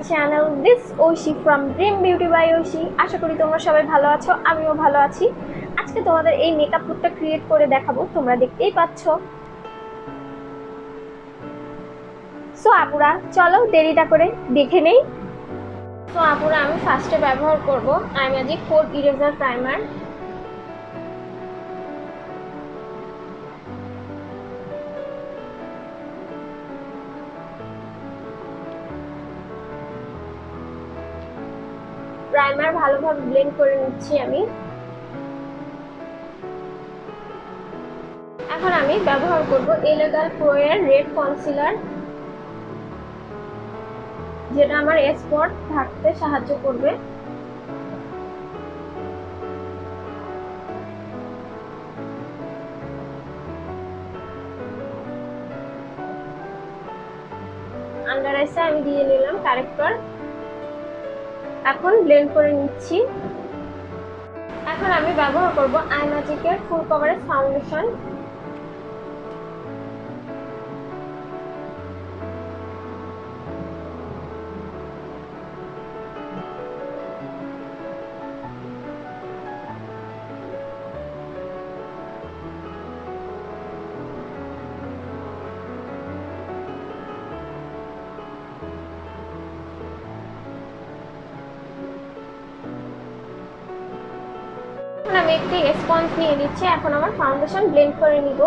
channel. This Oishe from Dream Beauty by Oishe. আশা করি তোমরা সবাই ভালো আছো, আমিও ভালো আছি। আজকে তোমাদের এই মেকআপ লুকটা ক্রিয়েট করে দেখাবো, তোমরা দেখতেই পাচ্ছো। সো আপুরা চলো দেরিটা করে দেখে নেই। সো আপুরা আমি ফার্স্টে ব্যবহার করব I magic code eraser primer. Primer ভালোভাবে ব্লেন্ড করে নিচ্ছি আমি। এখন আমি ব্যবহার করব এলেগাল প্রো এর রেড কনসিলার, যেটা আমার স্পট ঢাকতে সাহায্য করবে। আন্ডার আইসে আমি দিয়ে নিলাম কারেক্টর। এখন ব্লেন্ড করে নিচ্ছি। এখন আমি ব্যবহার করব আই ম্যাজিকের ফুল কভারেজ ফাউন্ডেশন। আমি একটি স্পঞ্জ নিয়ে নিচ্ছি। এখন আমার ফাউন্ডেশন ব্লেন্ড করে নিব।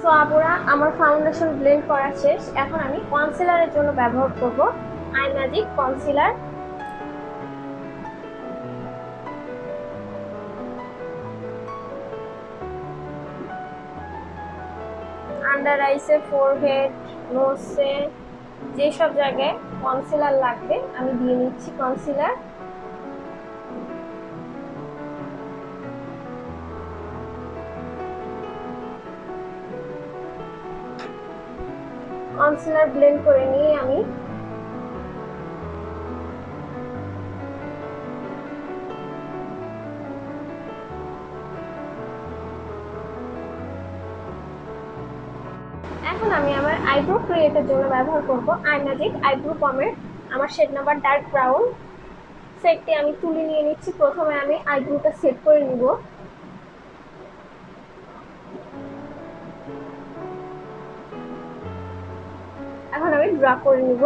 সো আপুরা আমার ফাউন্ডেশন ব্লেন্ড করা শেষ। এখন আমি কনসিলারের জন্য ব্যবহার করব আই ম্যাজিক কনসিলার। আন্ডার আইসে, ফোরহেড, নোজে যেসব জায়গায় কনসিলার লাগবে আমি দিয়ে নিচ্ছি কনসিলার। কনসিলার ব্লেন্ড করে নিয়ে আমি এখন আমি আমার আইব্রো ক্রিয়েটের জন্য ব্যবহার করব আই ম্যাজিক আইব্রো পমেড। আমার শেড নাম্বার ডার্ক ব্রাউন। সেটটি আমি তুলে নিয়ে নিচ্ছি। প্রথমে আমি আইব্রোটা সেট করে নিব। এখন আমি ড্রা করে নিব।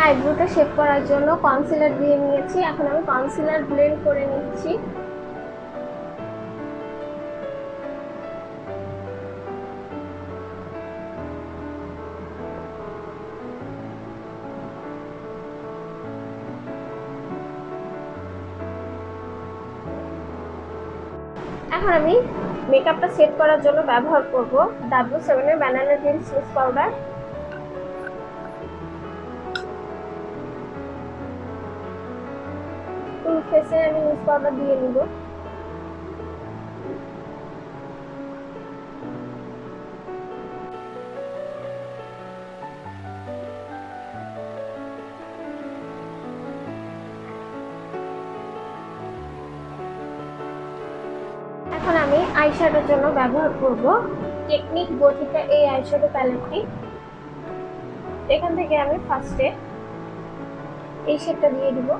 আইব্রোটা শেপ করার জন্য কনসিলার দিয়ে নিয়েছি। এখন আমি কনসিলার ব্লেন্ড করে নিচ্ছি। এখন আমি মেকআপটা সেট করার জন্য ব্যবহার করব W7 এর ব্যানানা গ্রিন সুইস পাউডার। ফুল ফেসে আমি সুইস পাউডার দিয়ে নিব। এখন আমি আইশ্যাডোর জন্য ব্যবহার করব টেকনিক বটিকা এই আইশ্যাডো প্যালেটটি। এখান থেকে আমি ফার্স্টে এই শেডটা দিয়ে দিব।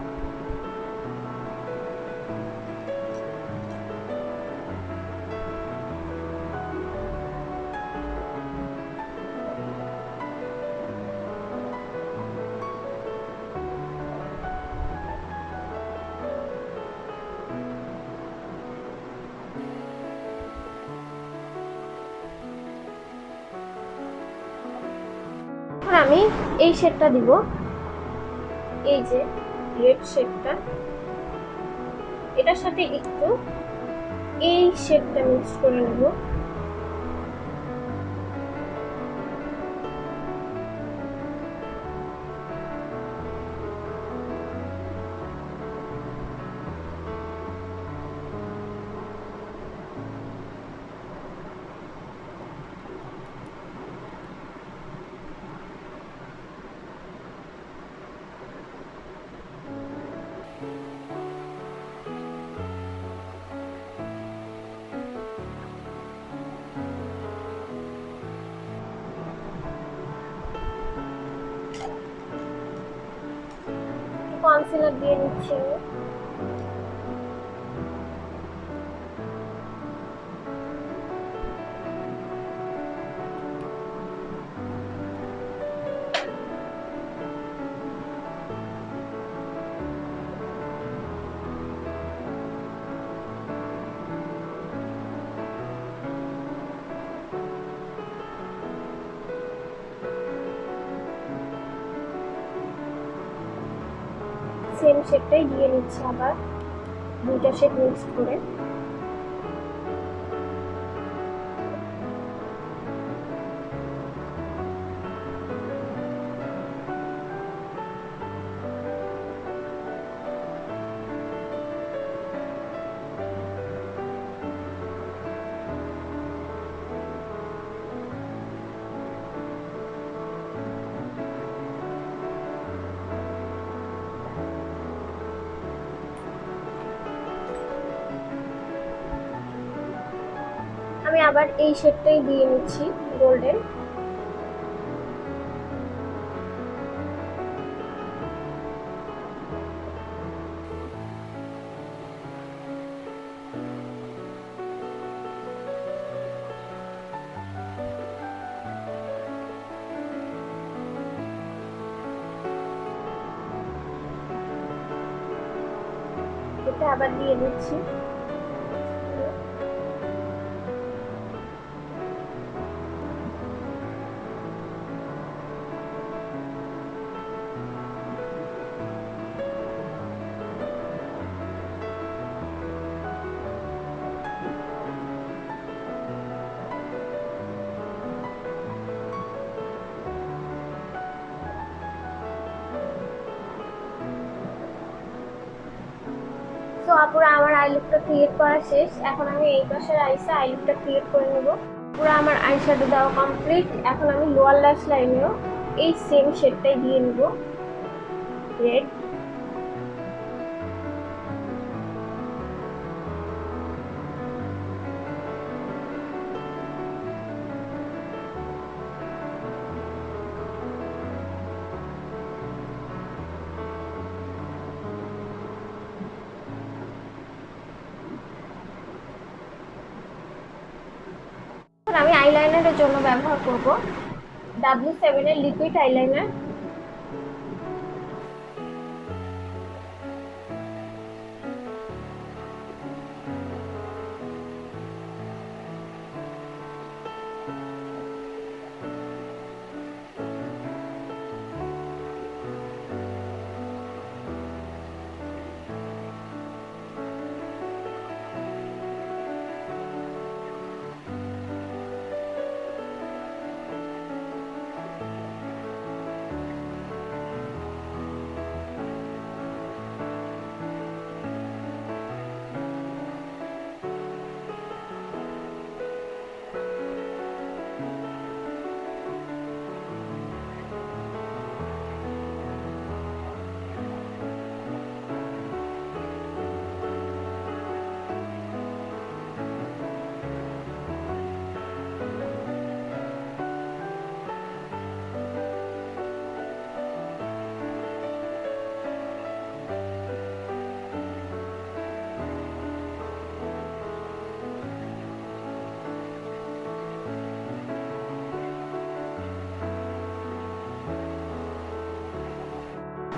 আমি এই শেডটা দিব, এই যে রেড শেডটা, এটার সাথে একটু এই শেডটা মিক্স করে নেব। কনসিলার দিয়ে নিচ্ছি আমি। সেম শেডটাই দিয়ে নিচ্ছি আবার, দুইটা শেড মিক্স করে। আমি আবার এই শেডটাই দিয়ে নিচ্ছি গোল্ডেন। এটা আবার দিয়ে নিচ্ছি। তো আপুরা আমার আই লুকটা ক্রিয়েট করা শেষ। এখন আমি এই পাশের আইসে আই লুকটা ক্রিয়েট করে নেব। পুরো আমার আই শ্যাডো দেওয়া কমপ্লিট। এখন আমি লোয়ার ল্যাশ লাইনেও এই সেম শেডটাই দিয়ে নেব, রেড। আমি আইলাইনারের জন্য ব্যবহার করব W7 এর লিকুইড আইলাইনার।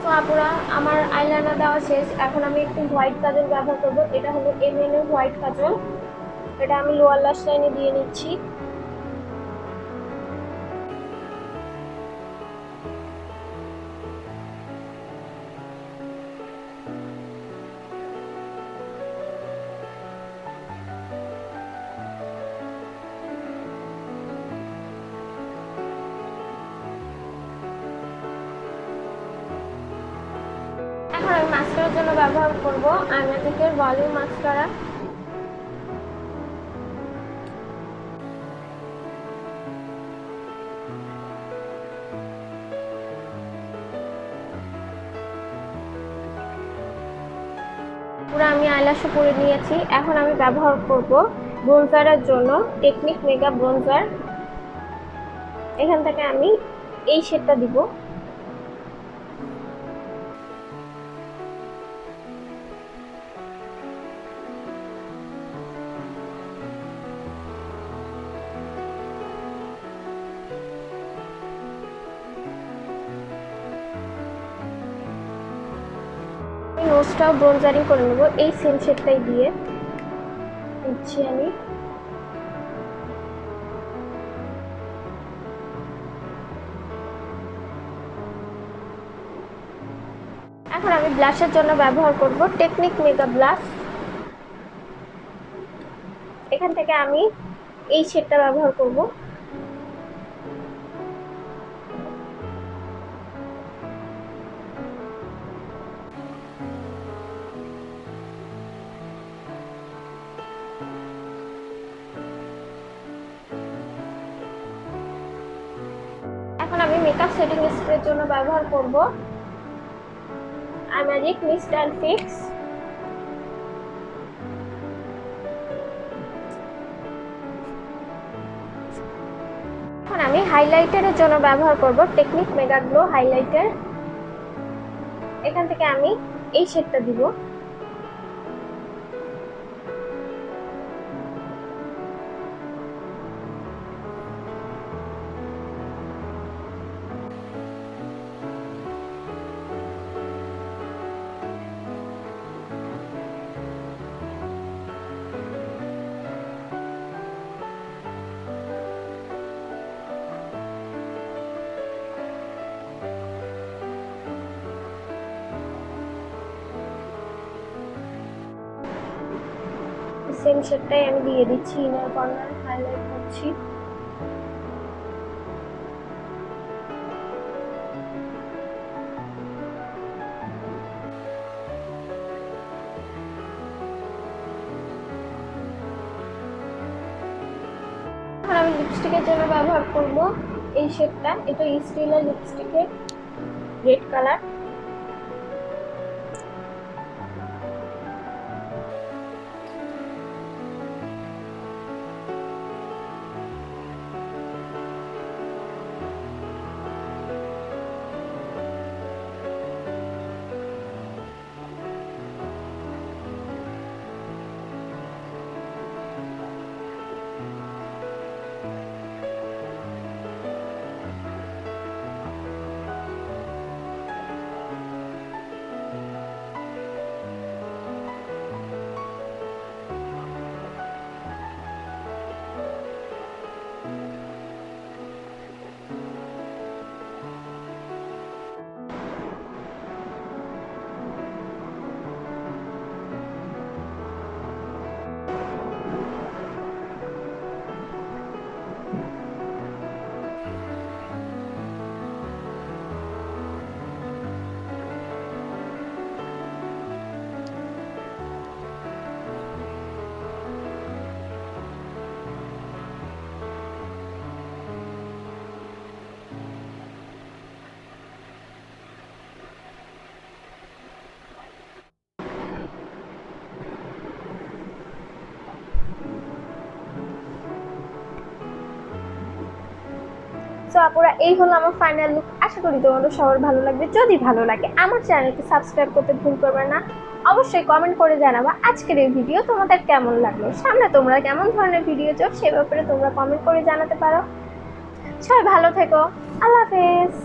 তো আপুরা আমার আইলাইনার দেওয়া শেষ। এখন আমি একটু হোয়াইট কাজল ব্যবহার করব। এটা হলো এমএন এর হোয়াইট কাজল। এটা আমি লোয়ার ল্যাশ লাইনে দিয়ে নিচ্ছি। এখন আমি মাস্কারার জন্য ব্যবহার করব আইম্যাজিকের ভলিউম মাস্কারা। পুরো আমি আইল্যাশও পরে নিয়েছি। এখন আমি ব্যবহার করব ব্রোঞ্জারের জন্য টেকনিক মেগা ব্রোঞ্জার। এখান থেকে আমি এই শেডটা দিব। নোজটাও ব্রোঞ্জারিং করে নেব এই সেম শেডটাই দিয়ে দিচ্ছি আমি। এখন আমি ব্লাশের জন্য ব্যবহার করব টেকনিক মেগা ব্লাশ। এখান থেকে আমি এই শেডটা ব্যবহার করব। এখন আমি মেকআপ সেটিং স্প্রের জন্য ব্যবহার করব ম্যাজিক মিস্ট অ্যান্ড ফিক্স। এখন আমি হাইলাইটারের জন্য ব্যবহার করব টেকনিক মেগা গ্লো হাইলাইটার। এখান থেকে আমি এই শেডটা দিব। সেম শেডটাই আমি দিয়ে দিচ্ছি, ইনার কর্নার হাইলাইট করছি। এখন আমি লিপস্টিকের জন্য ব্যবহার করব এই শেডটা। এটা স্টিলের লিপস্টিকের রেড কালার। সো আপুরা এই হলো আমার ফাইনাল লুক। আশা করি তোমাদের সবার ভালো লাগবে। যদি ভালো লাগে আমার চ্যানেলকে সাবস্ক্রাইব করতে ভুল করবে না। অবশ্যই কমেন্ট করে জানাবা আজকের এই ভিডিও তোমাদের কেমন লাগলো। সামনে তোমরা কেমন ধরনের ভিডিও চাও সে ব্যাপারে তোমরা কমেন্ট করে জানাতে পারো। সবাই ভালো থেকো। আল্লাহ হাফেজ।